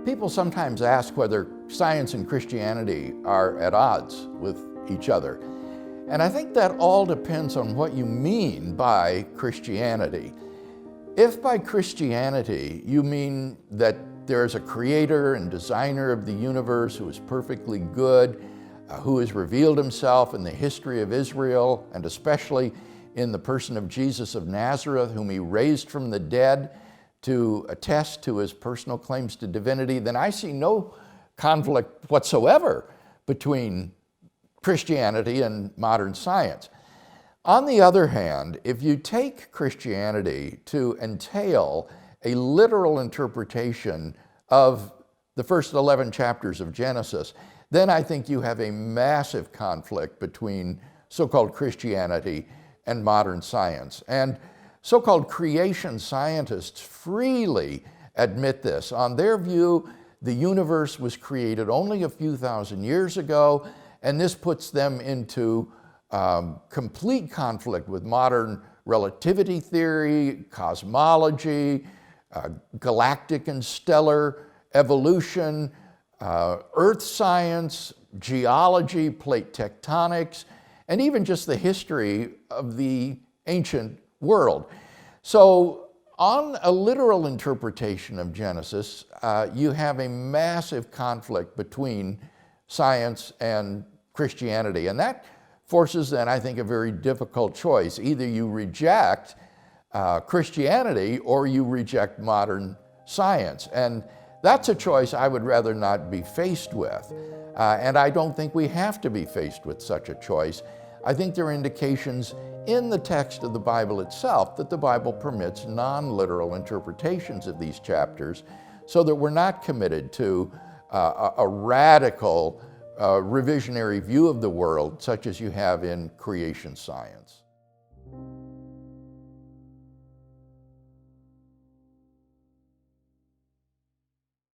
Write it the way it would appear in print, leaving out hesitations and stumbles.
People sometimes ask whether science and Christianity are at odds with each other. And I think that all depends on what you mean by Christianity. If by Christianity you mean that there is a creator and designer of the universe who is perfectly good, who has revealed himself in the history of Israel, and especially in the person of Jesus of Nazareth, whom he raised from the dead to attest to his personal claims to divinity, then I see no conflict whatsoever between Christianity and modern science. On the other hand, if you take Christianity to entail a literal interpretation of the first 11 chapters of Genesis, then I think you have a massive conflict between so-called Christianity and modern science. And so-called creation scientists freely admit this. On their view, the universe was created only a few thousand years ago, and this puts them into complete conflict with modern relativity theory, cosmology, galactic and stellar evolution, earth science, geology, plate tectonics, and even just the history of the ancient world. So on a literal interpretation of Genesis, you have a massive conflict between science and Christianity. And that forces then, I think, a very difficult choice. Either you reject Christianity or you reject modern science. And that's a choice I would rather not be faced with. And I don't think we have to be faced with such a choice. I think there are indications in the text of the Bible itself that the Bible permits non-literal interpretations of these chapters so that we're not committed to a radical revisionary view of the world such as you have in creation science.